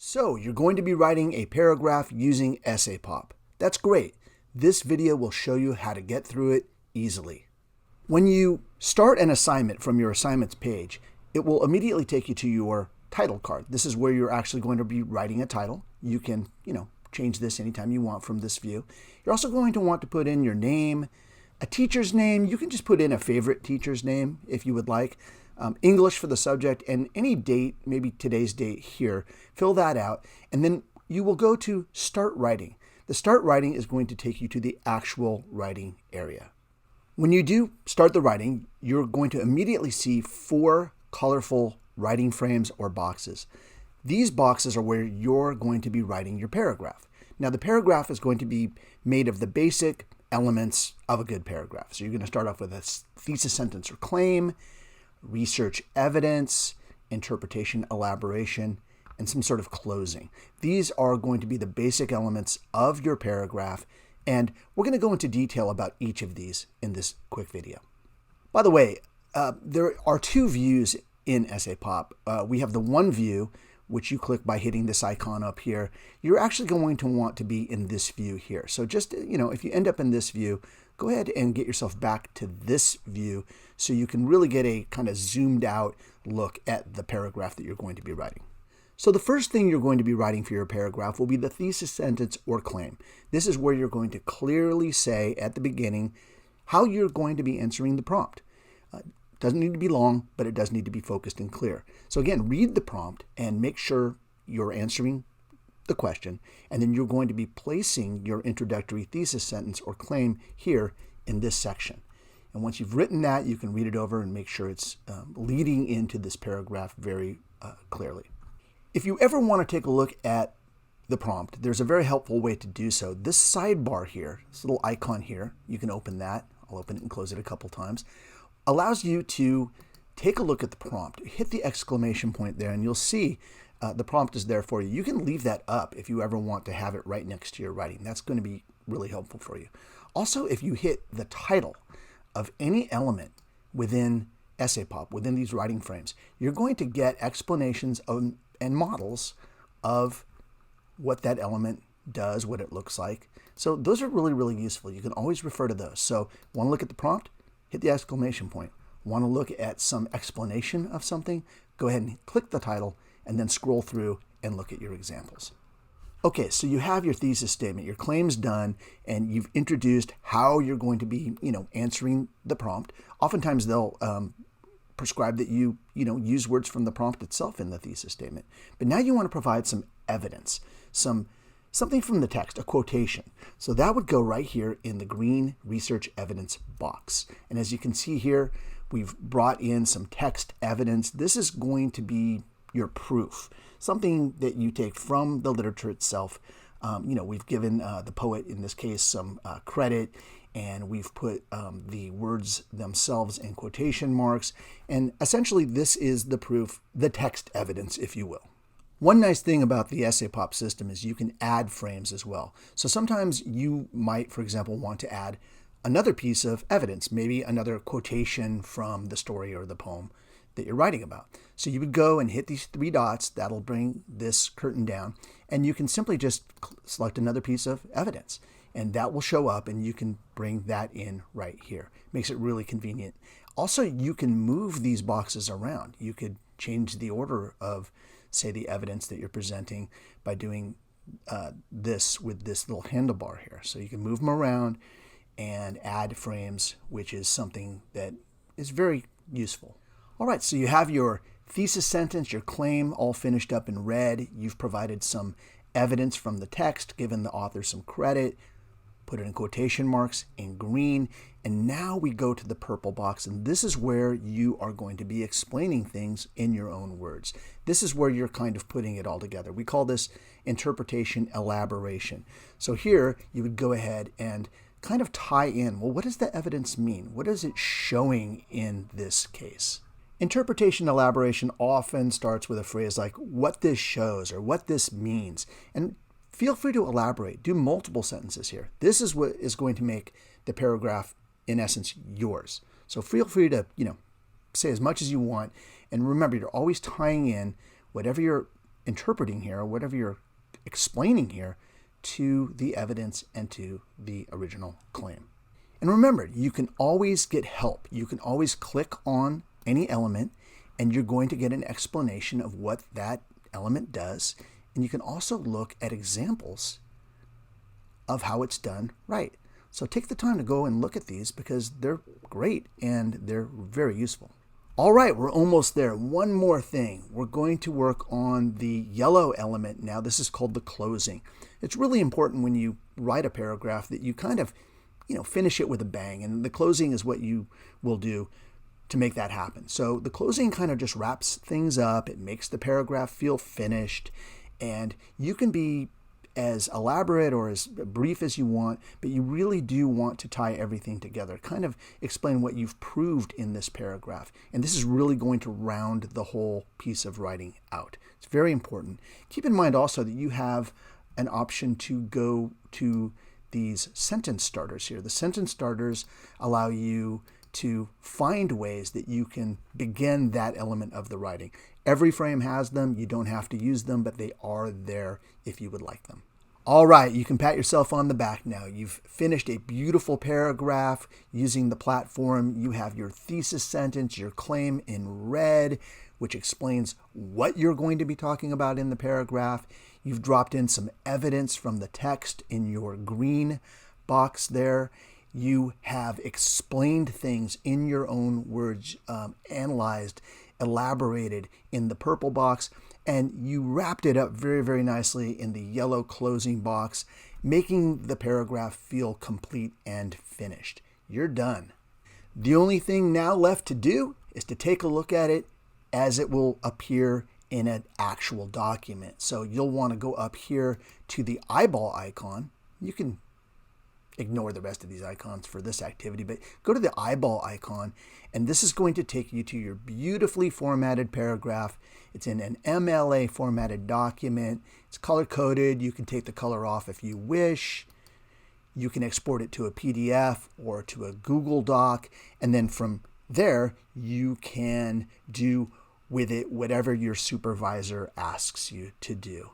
So you're going to be writing a paragraph using essaypop. That's great. This video will show you how to get through it easily. When you start an assignment from your assignments page, it will immediately take you to your title card. This is where you're actually going to be writing a title. You can, change this anytime you want from this view. You're also going to want to put in your name, a teacher's name. You can just put in a favorite teacher's name if you would like. English for the subject, and any date, maybe today's date here. Fill that out, and then you will go to Start Writing. The Start Writing is going to take you to the actual writing area. When you do start the writing, you're going to immediately see 4 colorful writing frames or boxes. These boxes are where you're going to be writing your paragraph. Now, the paragraph is going to be made of the basic elements of a good paragraph. So you're going to start off with a thesis sentence or claim, research evidence, interpretation, elaboration, and some sort of closing. These are going to be the basic elements of your paragraph, and we're going to go into detail about each of these in this quick video. By the way, there are 2 views in essaypop. We have the one view, which you click by hitting this icon up here. You're actually going to want to be in this view here. So just, if you end up in this view, go ahead and get yourself back to this view so you can really get a kind of zoomed out look at the paragraph that you're going to be writing. So the first thing you're going to be writing for your paragraph will be the thesis sentence or claim. This is where you're going to clearly say at the beginning how you're going to be answering the prompt. Doesn't need to be long, but it does need to be focused and clear. So again, read the prompt and make sure you're answering the question, and then you're going to be placing your introductory thesis sentence or claim here in this section. And once you've written that, you can read it over and make sure it's leading into this paragraph very clearly. If you ever want to take a look at the prompt, there's a very helpful way to do so. This sidebar here, this little icon here, you can open that. I'll open it and close it a couple times. Allows you to take a look at the prompt. Hit the exclamation point there, and you'll see the prompt is there for you. You can leave that up if you ever want to have it right next to your writing. That's going to be really helpful for you. Also, if you hit the title of any element within essaypop, within these writing frames, you're going to get explanations and models of what that element does, what it looks like. So those are really, really useful. You can always refer to those. So want to look at the prompt? Hit the exclamation point. Want to look at some explanation of something? Go ahead and click the title and then scroll through and look at your examples. Okay, so you have your thesis statement, your claim's done, and you've introduced how you're going to be, answering the prompt. Oftentimes they'll prescribe that you use words from the prompt itself in the thesis statement. But now you want to provide some evidence, something from the text, a quotation. So that would go right here in the green research evidence box. And as you can see here, we've brought in some text evidence. This is going to be your proof, something that you take from the literature itself. We've given the poet, in this case, some credit, and we've put the words themselves in quotation marks. And essentially, this is the proof, the text evidence, if you will. One nice thing about the essaypop system is you can add frames as well. So sometimes you might, for example, want to add another piece of evidence, maybe another quotation from the story or the poem that you're writing about. So you would go and hit these 3 dots. That'll bring this curtain down, and you can simply just select another piece of evidence, and that will show up, and you can bring that in right here. Makes it really convenient. Also, you can move these boxes around. You could change the order of, say, the evidence that you're presenting by doing this with this little handlebar here. So you can move them around and add frames, which is something that is very useful. All right, so you have your thesis sentence, your claim all finished up in red. You've provided some evidence from the text, given the author some credit, put it in quotation marks in green, and now we go to the purple box, and this is where you are going to be explaining things in your own words. This is where you're kind of putting it all together. We call this interpretation elaboration. So here you would go ahead and kind of tie in, well, what does the evidence mean? What is it showing in this case? Interpretation elaboration often starts with a phrase like what this shows or what this means. And feel free to elaborate. Do multiple sentences here. This is what is going to make the paragraph, in essence, yours. So feel free to, say as much as you want. And remember, you're always tying in whatever you're interpreting here, or whatever you're explaining here, to the evidence and to the original claim. And remember, you can always get help. You can always click on any element and you're going to get an explanation of what that element does. And you can also look at examples of how it's done right. So take the time to go and look at these because they're great and they're very useful. All right, we're almost there. One more thing. We're going to work on the yellow element now. This is called the closing. It's really important when you write a paragraph that you kind of, finish it with a bang. And the closing is what you will do to make that happen. So the closing kind of just wraps things up. It makes the paragraph feel finished. And you can be as elaborate or as brief as you want, but you really do want to tie everything together, kind of explain what you've proved in this paragraph. And this is really going to round the whole piece of writing out. It's very important. Keep in mind also that you have an option to go to these sentence starters here. The sentence starters allow you to find ways that you can begin that element of the writing. Every frame has them. You don't have to use them, but they are there if you would like them. All right, you can pat yourself on the back now. You've finished a beautiful paragraph using the platform. You have your thesis sentence, your claim in red, which explains what you're going to be talking about in the paragraph. You've dropped in some evidence from the text in your green box there. You have explained things in your own words, analyzed, elaborated in the purple box, and you wrapped it up very, very nicely in the yellow closing box, making the paragraph feel complete and finished. You're done. The only thing now left to do is to take a look at it as it will appear in an actual document. So you'll want to go up here to the eyeball icon. You can ignore the rest of these icons for this activity, but go to the eyeball icon, and this is going to take you to your beautifully formatted paragraph. It's in an MLA formatted document. It's color-coded. You can take the color off if you wish. You can export it to a PDF or to a Google Doc, and then from there, you can do with it whatever your supervisor asks you to do.